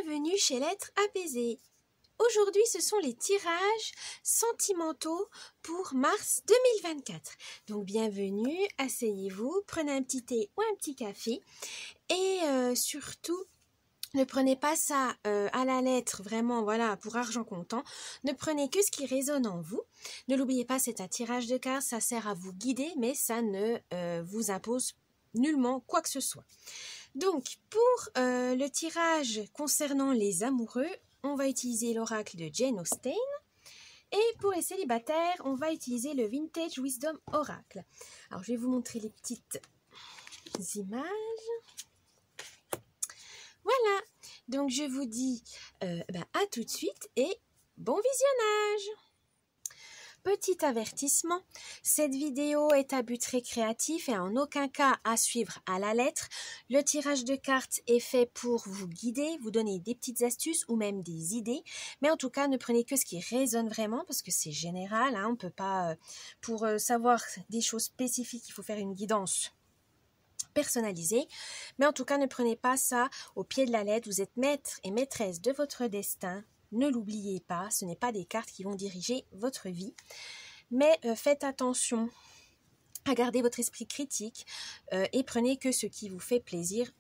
Bienvenue chez l'être apaisé. Aujourd'hui, ce sont les tirages sentimentaux pour mars 2024. Donc, bienvenue, asseyez-vous, prenez un petit thé ou un petit café et surtout, ne prenez pas ça à la lettre, vraiment, voilà, pour argent comptant. Ne prenez que ce qui résonne en vous. Ne l'oubliez pas, c'est un tirage de cartes, ça sert à vous guider, mais ça ne vous impose nullement quoi que ce soit. Donc, pour le tirage concernant les amoureux, on va utiliser l'oracle de Jane Austen. Et pour les célibataires, on va utiliser le Vintage Wisdom Oracle. Alors, je vais vous montrer les petites images. Voilà. Donc, je vous dis à tout de suite et bon visionnage. Petit avertissement, cette vidéo est à but récréatif et en aucun cas à suivre à la lettre. Le tirage de cartes est fait pour vous guider, vous donner des petites astuces ou même des idées. Mais en tout cas, ne prenez que ce qui résonne vraiment parce que c'est général. On ne peut pas, pour savoir des choses spécifiques, il faut faire une guidance personnalisée. Mais en tout cas, ne prenez pas ça au pied de la lettre. Vous êtes maître et maîtresse de votre destin. Ne l'oubliez pas, ce n'est pas des cartes qui vont diriger votre vie. Mais faites attention à garder votre esprit critique et prenez que ce qui vous fait plaisir.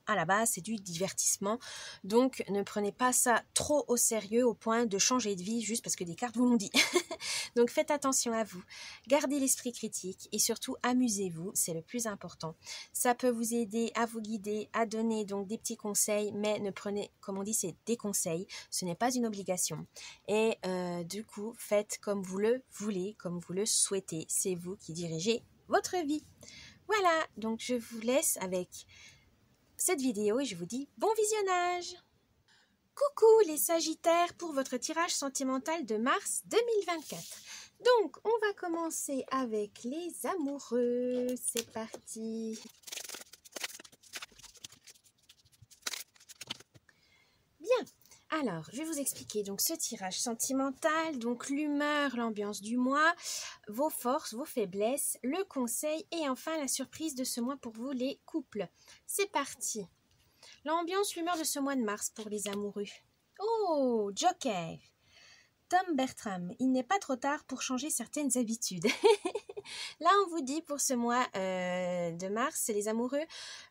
À la base, c'est du divertissement. Donc, ne prenez pas ça trop au sérieux au point de changer de vie juste parce que des cartes vous l'ont dit. Donc, faites attention à vous. Gardez l'esprit critique et surtout, amusez-vous. C'est le plus important. Ça peut vous aider à vous guider, à donner donc des petits conseils, mais ne prenez, comme on dit, c'est des conseils. Ce n'est pas une obligation. Et du coup, faites comme vous le voulez, comme vous le souhaitez. C'est vous qui dirigez votre vie. Voilà, donc je vous laisse avec cette vidéo et je vous dis bon visionnage. Coucou les Sagittaires pour votre tirage sentimental de mars 2024. Donc on va commencer avec les amoureux. C'est parti. Bien. Alors, je vais vous expliquer donc ce tirage sentimental, donc l'humeur, l'ambiance du mois, vos forces, vos faiblesses, le conseil et enfin la surprise de ce mois pour vous les couples. C'est parti. L'ambiance, l'humeur de ce mois de mars pour les amoureux. Oh, Joker. Tom Bertram, il n'est pas trop tard pour changer certaines habitudes. Là, on vous dit pour ce mois de mars, les amoureux,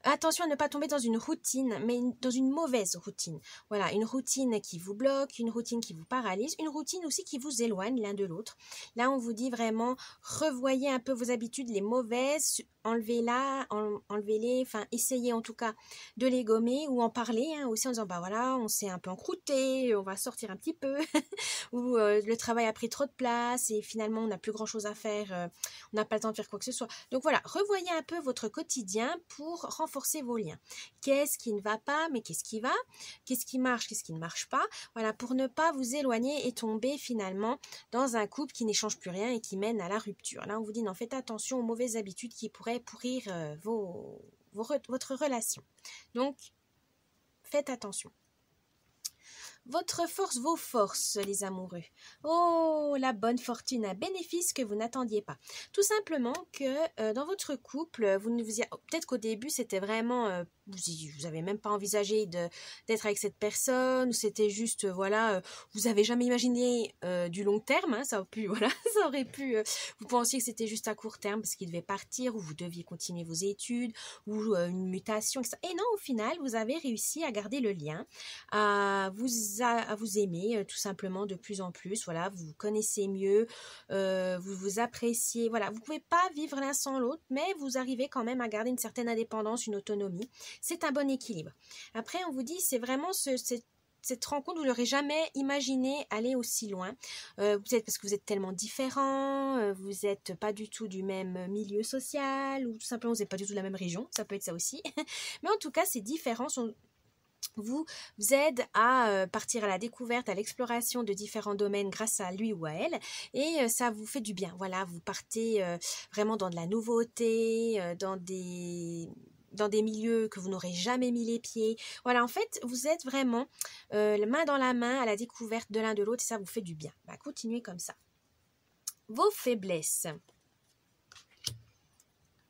attention à ne pas tomber dans une routine, mais dans une mauvaise routine. Voilà, une routine qui vous bloque, une routine qui vous paralyse, une routine aussi qui vous éloigne l'un de l'autre. Là, on vous dit vraiment, revoyez un peu vos habitudes, les mauvaises, enlevez-les, enfin, essayez en tout cas de les gommer ou en parler aussi en disant, bah voilà, on s'est un peu encrouté, on va sortir un petit peu, ou le travail a pris trop de place et finalement, on n'a plus grand-chose à faire, on n'a pas le temps de faire quoi que ce soit. Donc voilà, revoyez un peu votre quotidien pour renforcer vos liens. Qu'est-ce qui ne va pas, mais qu'est-ce qui va? Qu'est-ce qui marche, qu'est-ce qui ne marche pas? Voilà, pour ne pas vous éloigner et tomber finalement dans un couple qui n'échange plus rien et qui mène à la rupture. Là, on vous dit, non, faites attention aux mauvaises habitudes qui pourraient pourrir votre relation. Donc, faites attention. Votre force, vos forces, les amoureux. Oh, la bonne fortune, un bénéfice que vous n'attendiez pas. Tout simplement que dans votre couple, peut-être qu'au début, c'était vraiment, vous avez même pas envisagé d'être avec cette personne, ou c'était juste, voilà, vous avez jamais imaginé du long terme, ça aurait pu, vous pensiez que c'était juste à court terme parce qu'il devait partir, ou vous deviez continuer vos études, ou une mutation, etc. Et non, au final, vous avez réussi à garder le lien, à vous aimer tout simplement de plus en plus. Voilà, vous vous connaissez mieux, vous vous appréciez. Voilà, vous pouvez pas vivre l'un sans l'autre, mais vous arrivez quand même à garder une certaine indépendance, une autonomie. C'est un bon équilibre. Après, on vous dit, c'est vraiment cette rencontre, vous n'aurez jamais imaginé aller aussi loin. Peut-être parce que vous êtes tellement différents, vous n'êtes pas du tout du même milieu social, ou tout simplement vous n'êtes pas du tout de la même région. Ça peut être ça aussi. Mais en tout cas, ces différences vous aide à partir à la découverte, à l'exploration de différents domaines grâce à lui ou à elle, et ça vous fait du bien. Voilà, vous partez vraiment dans de la nouveauté, dans des milieux que vous n'aurez jamais mis les pieds. Voilà, en fait, vous êtes vraiment main dans la main à la découverte de l'un de l'autre et ça vous fait du bien. Continuez comme ça. Vos faiblesses.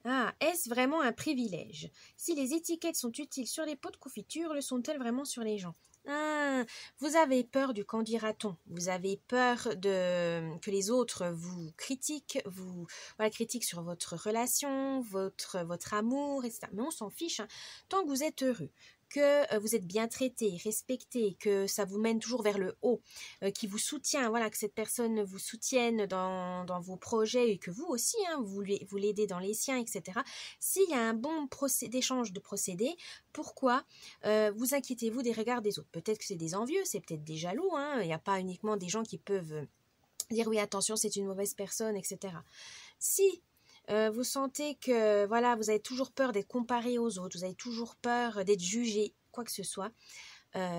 Ah, est-ce vraiment un privilège? Si les étiquettes sont utiles sur les pots de confiture, le sont-elles vraiment sur les gens? Vous avez peur du qu'en dira-t-on. Vous avez peur que les autres vous critiquent, critiquent sur votre relation, votre amour, etc. Mais on s'en fiche, hein. Tant que vous êtes heureux, que vous êtes bien traité, respecté, que ça vous mène toujours vers le haut, qui vous soutient, voilà, que cette personne vous soutienne dans vos projets et que vous aussi, hein, vous l'aidez dans les siens, etc. S'il y a un bon échange de procédés, pourquoi vous inquiétez-vous des regards des autres? Peut-être que c'est des envieux, c'est peut-être des jaloux, hein. Il n'y a pas uniquement des gens qui peuvent dire oui, attention, c'est une mauvaise personne, etc. Si vous sentez que voilà, vous avez toujours peur d'être comparé aux autres, vous avez toujours peur d'être jugé, quoi que ce soit,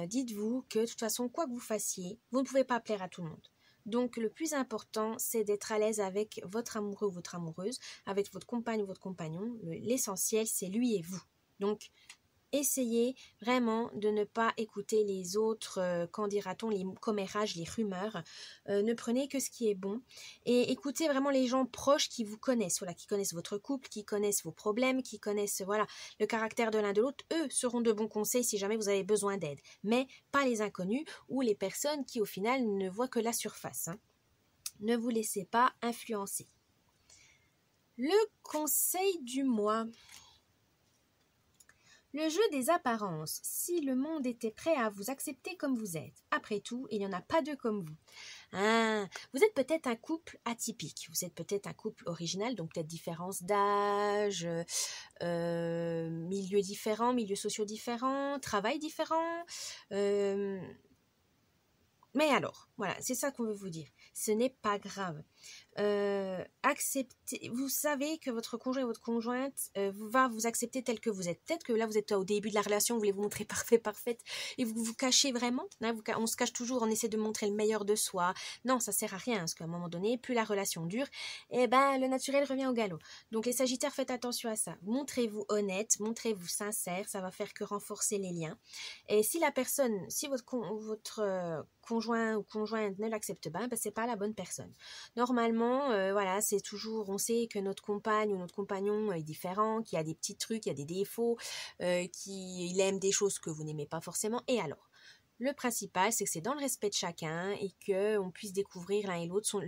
dites-vous que de toute façon, quoi que vous fassiez, vous ne pouvez pas plaire à tout le monde. Donc le plus important, c'est d'être à l'aise avec votre amoureux ou votre amoureuse, avec votre compagne ou votre compagnon. L'essentiel, c'est lui et vous. Donc essayez vraiment de ne pas écouter les autres, qu'en dira-t-on, les commérages, les rumeurs. Ne prenez que ce qui est bon et écoutez vraiment les gens proches qui vous connaissent, voilà, qui connaissent votre couple, qui connaissent vos problèmes, qui connaissent voilà le caractère de l'un de l'autre. Eux seront de bons conseils si jamais vous avez besoin d'aide, mais pas les inconnus ou les personnes qui au final ne voient que la surface, hein. Ne vous laissez pas influencer. Le conseil du mois. Le jeu des apparences. Si le monde était prêt à vous accepter comme vous êtes, après tout, il n'y en a pas deux comme vous. Vous êtes peut-être un couple atypique, vous êtes peut-être un couple original, donc peut-être différence d'âge, milieux différents, milieux sociaux différents, travail différent. Mais alors, voilà, c'est ça qu'on veut vous dire. Ce n'est pas grave. Acceptez, vous savez que votre conjoint et votre conjointe va vous accepter tel que vous êtes. Peut-être que là, vous êtes au début de la relation, vous voulez vous montrer parfaite, et vous vous cachez vraiment. Hein, on se cache toujours, on essaie de montrer le meilleur de soi. Non, ça sert à rien, parce qu'à un moment donné, plus la relation dure, eh ben, le naturel revient au galop. Donc les Sagittaires, faites attention à ça. Montrez-vous honnête, montrez-vous sincère, ça va faire que renforcer les liens. Et si la personne, si votre conjoint ou conjointe ne l'accepte pas, ben, c'est pas la bonne personne. Normalement, voilà, c'est toujours, on sait que notre compagne ou notre compagnon est différent, qu'il y a des petits trucs, il y a des défauts, qu'il aime des choses que vous n'aimez pas forcément. Et alors, le principal, c'est que c'est dans le respect de chacun et qu'on puisse découvrir l'un et l'autre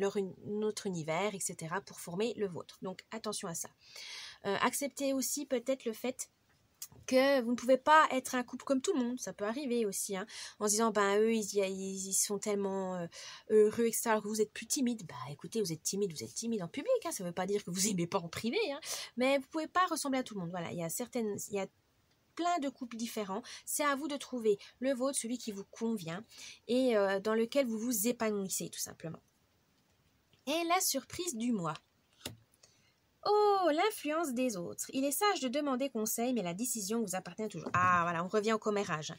notre univers, etc. pour former le vôtre. Donc, attention à ça. Acceptez aussi peut-être le fait que vous ne pouvez pas être un couple comme tout le monde, ça peut arriver aussi, hein, en se disant, ben eux, ils sont tellement heureux, etc., alors que vous êtes plus timide. Bah écoutez, vous êtes timide en public, hein, ça ne veut pas dire que vous aimez pas en privé, hein, mais vous ne pouvez pas ressembler à tout le monde. Voilà, il y a plein de couples différents, c'est à vous de trouver le vôtre, celui qui vous convient, et dans lequel vous vous épanouissez, tout simplement. Et la surprise du mois. Oh, l'influence des autres. Il est sage de demander conseil, mais la décision vous appartient toujours. Ah, voilà, on revient au commérage.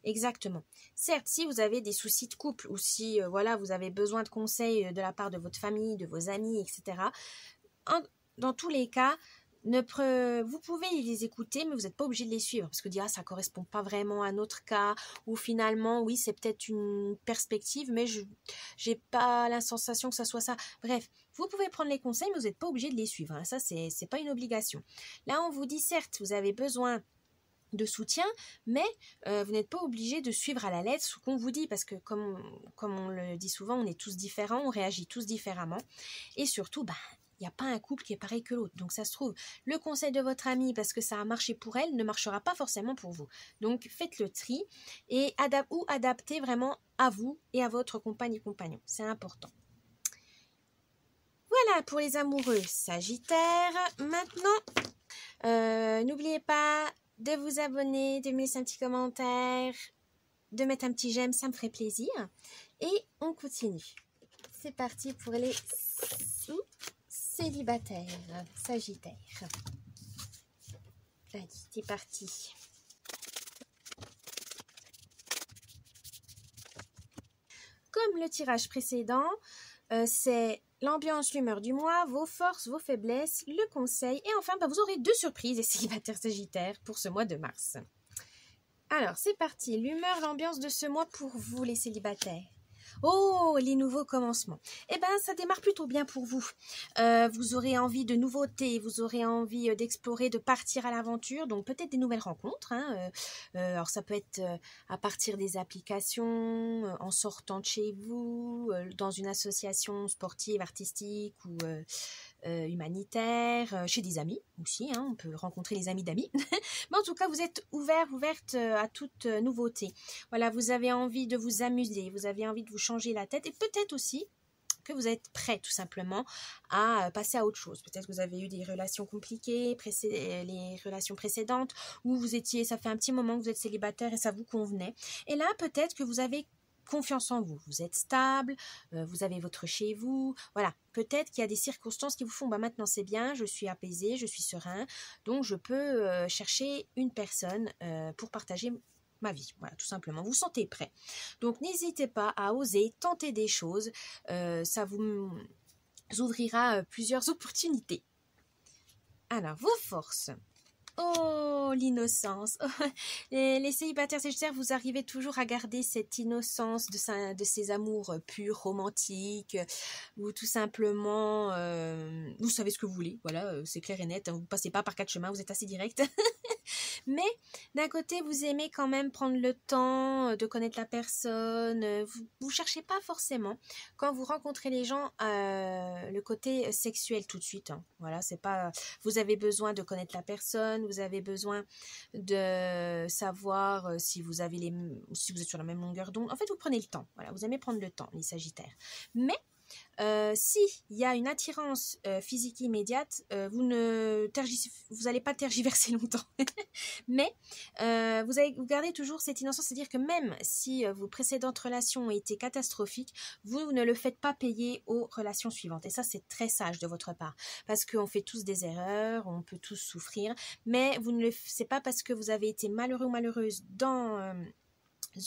Exactement. Certes, si vous avez des soucis de couple ou si voilà, vous avez besoin de conseils de la part de votre famille, de vos amis, etc., dans tous les cas, vous pouvez les écouter, mais vous n'êtes pas obligé de les suivre parce que ça ne correspond pas vraiment à notre cas, ou finalement, oui, c'est peut-être une perspective, mais je n'ai pas la sensation que ça soit ça. Bref, vous pouvez prendre les conseils, mais vous n'êtes pas obligé de les suivre, hein. Ça, c'est pas une obligation. Là, on vous dit, certes, vous avez besoin de soutien, mais vous n'êtes pas obligé de suivre à la lettre ce qu'on vous dit, parce que comme on le dit souvent, on est tous différents, on réagit tous différemment, et surtout, il n'y a pas un couple qui est pareil que l'autre. Donc ça se trouve, le conseil de votre amie, parce que ça a marché pour elle, ne marchera pas forcément pour vous. Donc faites le tri et adaptez vraiment à vous et à votre compagne et compagnon. C'est important. Voilà pour les amoureux Sagittaires. Maintenant, n'oubliez pas de vous abonner, de me laisser un petit commentaire, de mettre un petit j'aime, ça me ferait plaisir. Et on continue. C'est parti pour les célibataires, Sagittaire. Allez, c'est parti. Comme le tirage précédent, c'est l'ambiance, l'humeur du mois, vos forces, vos faiblesses, le conseil. Et enfin, vous aurez 2 surprises, les célibataires Sagittaires, pour ce mois de mars. Alors, c'est parti. L'humeur, l'ambiance de ce mois pour vous, les célibataires. Oh, les nouveaux commencements. Eh bien, ça démarre plutôt bien pour vous. Vous aurez envie de nouveautés, vous aurez envie d'explorer, de partir à l'aventure, donc peut-être des nouvelles rencontres. Hein. Alors, ça peut être à partir des applications, en sortant de chez vous, dans une association sportive, artistique ou humanitaire, chez des amis aussi. Hein. On peut rencontrer les amis d'amis. Mais en tout cas, vous êtes ouverte à toute nouveauté. Voilà, vous avez envie de vous amuser, vous avez envie de vous changer la tête et peut-être aussi que vous êtes prêt tout simplement à passer à autre chose. Peut-être que vous avez eu des relations compliquées, les relations précédentes, où vous étiez, ça fait un petit moment que vous êtes célibataire et ça vous convenait. Et là, peut-être que vous avez confiance en vous, vous êtes stable, vous avez votre chez vous, voilà, peut-être qu'il y a des circonstances qui vous font, bah maintenant c'est bien, je suis apaisé, je suis serein, donc je peux chercher une personne pour partager ma vie, voilà, tout simplement, vous vous sentez prêt. Donc n'hésitez pas à oser tenter des choses, ça vous ouvrira plusieurs opportunités. Alors, vos forces. Oh, l'innocence. Les célibataires sagittaires, vous arrivez toujours à garder cette innocence de ces amours purs, romantiques, ou tout simplement, vous savez ce que vous voulez, voilà, c'est clair et net, vous ne passez pas par 4 chemins, vous êtes assez direct. Mais d'un côté, vous aimez quand même prendre le temps de connaître la personne. Vous cherchez pas forcément, quand vous rencontrez les gens, le côté sexuel tout de suite. Hein. Voilà, c'est pas. Vous avez besoin de connaître la personne. Vous avez besoin de savoir si vous avez si vous êtes sur la même longueur d'onde. En fait, vous prenez le temps. Voilà, vous aimez prendre le temps, les Sagittaires. Mais si il y a une attirance physique immédiate, vous n'allez pas tergiverser longtemps. Mais vous gardez toujours cette innocence, c'est-à-dire que même si vos précédentes relations ont été catastrophiques, vous ne le faites pas payer aux relations suivantes. Et ça, c'est très sage de votre part, parce qu'on fait tous des erreurs, on peut tous souffrir, mais c'est pas parce que vous avez été malheureux ou malheureuse dans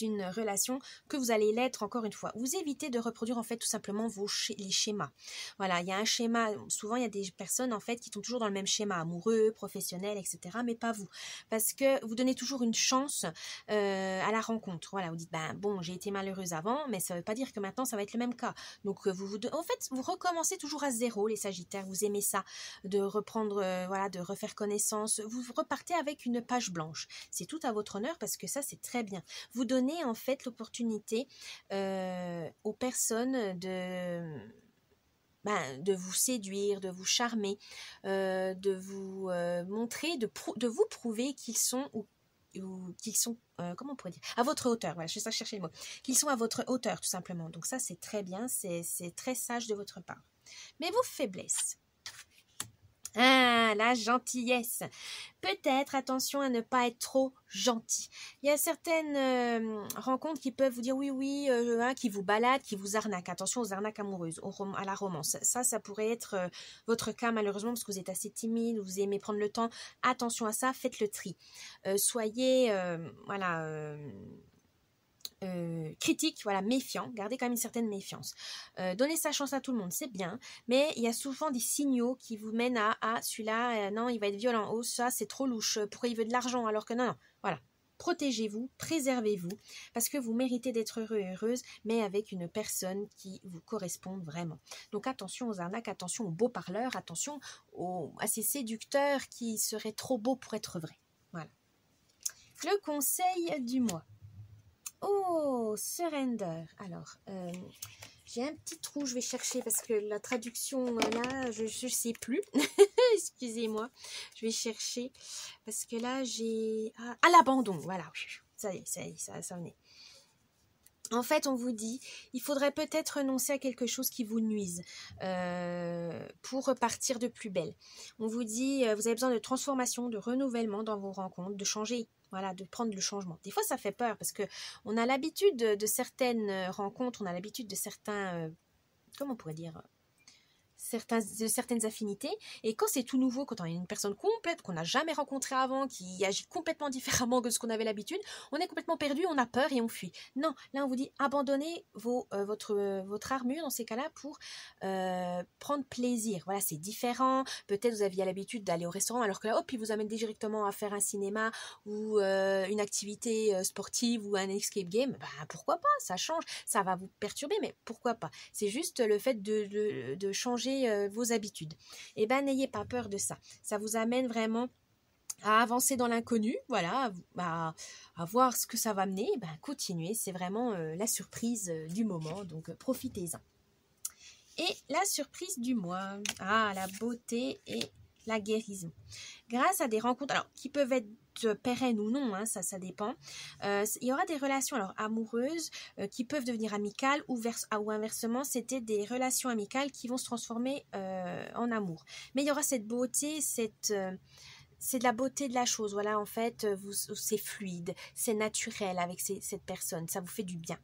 une relation que vous allez l'être encore une fois. Vous évitez de reproduire en fait tout simplement les schémas. Voilà, il y a un schéma, souvent il y a des personnes en fait qui sont toujours dans le même schéma, amoureux, professionnel, etc. Mais pas vous, parce que vous donnez toujours une chance à la rencontre. Voilà, vous dites, ben bon, j'ai été malheureuse avant, mais ça ne veut pas dire que maintenant ça va être le même cas. Donc en fait, vous recommencez toujours à zéro, les Sagittaires, vous aimez ça, de reprendre, voilà, de refaire connaissance, vous repartez avec une page blanche. C'est tout à votre honneur parce que ça c'est très bien. Vous donnez en fait l'opportunité aux personnes de vous séduire, de vous charmer, de vous montrer, de vous prouver qu'ils sont ou qu'ils sont, comment on pourrait dire, à votre hauteur, voilà, je vais chercher le mot, qu'ils sont à votre hauteur tout simplement. Donc ça c'est très bien, c'est très sage de votre part. Mais vos faiblesses. Ah, la gentillesse. Peut-être attention à ne pas être trop gentil. Il y a certaines rencontres qui peuvent vous dire oui, qui vous baladent, qui vous arnaquent. Attention aux arnaques amoureuses, à la romance. Ça pourrait être votre cas malheureusement parce que vous êtes assez timide, vous aimez prendre le temps. Attention à ça, faites le tri. Soyez, critique, voilà, méfiant, gardez quand même une certaine méfiance. Donner sa chance à tout le monde, c'est bien, mais il y a souvent des signaux qui vous mènent à celui-là, non, il va être violent, oh ça c'est trop louche, pourquoi il veut de l'argent alors que non, voilà. Protégez-vous, préservez-vous, parce que vous méritez d'être heureux et heureuse, mais avec une personne qui vous corresponde vraiment. Donc attention aux arnaques, attention aux beaux parleurs, attention à ces séducteurs qui seraient trop beaux pour être vrais. Voilà. Le conseil du mois. Oh, surrender. Alors, j'ai un petit trou, je vais chercher parce que la traduction, là, je ne sais plus. Excusez-moi, je vais chercher parce que là, j'ai... Ah, l'abandon, voilà. Ça y est, ça venait. En fait, on vous dit, il faudrait peut-être renoncer à quelque chose qui vous nuise pour repartir de plus belle. On vous dit, vous avez besoin de transformation, de renouvellement dans vos rencontres, de changer, voilà, de prendre le changement. Des fois, ça fait peur parce que on a l'habitude de certaines rencontres, on a l'habitude de certains, comment on pourrait dire, certaines affinités. Et quand c'est tout nouveau, quand on est une personne complète, qu'on n'a jamais rencontrée avant, qui agit complètement différemment que ce qu'on avait l'habitude, on est complètement perdu, on a peur et on fuit. Non, là on vous dit abandonnez votre armure dans ces cas-là pour prendre plaisir. Voilà, c'est différent. Peut-être vous aviez l'habitude d'aller au restaurant, alors que là, hop, ils vous amènent directement à faire un cinéma ou une activité sportive ou un escape game. Ben, pourquoi pas, ça change. Ça va vous perturber, mais pourquoi pas. C'est juste le fait de changer vos habitudes. Et ben, n'ayez pas peur de ça. Ça vous amène vraiment à avancer dans l'inconnu, voilà, à voir ce que ça va mener. Ben, continuez, c'est vraiment la surprise du moment, donc profitez-en. Et la surprise du mois, la beauté et la guérison. Grâce à des rencontres, alors qui peuvent être pérennes ou non, hein, ça dépend. Il y aura des relations alors amoureuses qui peuvent devenir amicales ou inversement, c'était des relations amicales qui vont se transformer en amour. Mais il y aura cette beauté, c'est de la beauté de la chose. Voilà, en fait, c'est fluide, c'est naturel avec cette personne, ça vous fait du bien.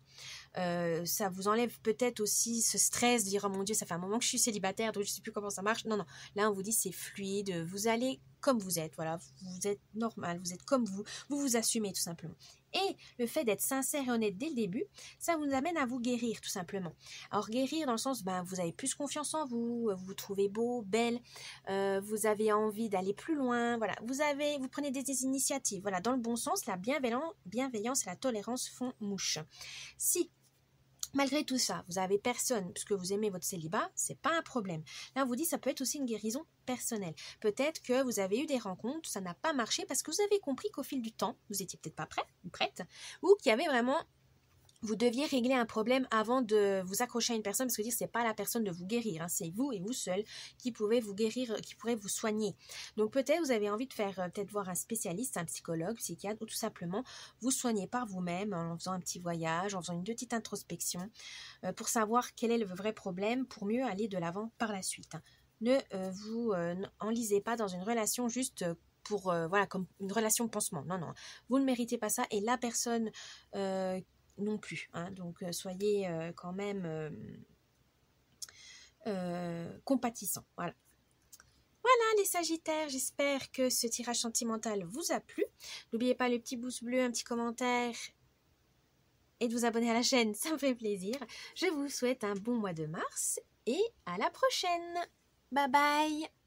Ça vous enlève peut-être aussi ce stress de dire oh mon Dieu, ça fait un moment que je suis célibataire, donc je ne sais plus comment ça marche. Non, là on vous dit c'est fluide, vous allez comme vous êtes, voilà, vous êtes normal, vous êtes comme vous assumez tout simplement. Et le fait d'être sincère et honnête dès le début, ça vous amène à vous guérir tout simplement. Alors guérir dans le sens, vous avez plus confiance en vous, vous vous trouvez beau, belle, vous avez envie d'aller plus loin, voilà, vous prenez des initiatives, voilà, dans le bon sens, la bienveillance et la tolérance font mouche. Si malgré tout ça, vous avez personne, puisque vous aimez votre célibat, c'est pas un problème. Là, on vous dit, ça peut être aussi une guérison personnelle. Peut-être que vous avez eu des rencontres, ça n'a pas marché parce que vous avez compris qu'au fil du temps, vous étiez peut-être pas prêt ou prête, ou qu'il y avait vraiment, vous deviez régler un problème avant de vous accrocher à une personne, parce que c'est pas la personne de vous guérir, hein, c'est vous et vous seul qui pouvez vous guérir, qui pourrez vous soigner. Donc peut-être vous avez envie de faire, peut-être voir un spécialiste, un psychologue, psychiatre, ou tout simplement vous soigner par vous-même en faisant un petit voyage, en faisant une petite introspection, pour savoir quel est le vrai problème, pour mieux aller de l'avant par la suite. Ne vous enlisez pas dans une relation juste pour, voilà, comme une relation pansement. Non, vous ne méritez pas ça, et la personne non plus, hein. Donc soyez quand même compatissants. Voilà les Sagittaires, j'espère que ce tirage sentimental vous a plu. N'oubliez pas le petit pouce bleu, un petit commentaire et de vous abonner à la chaîne, ça me fait plaisir. Je vous souhaite un bon mois de mars et à la prochaine. Bye bye.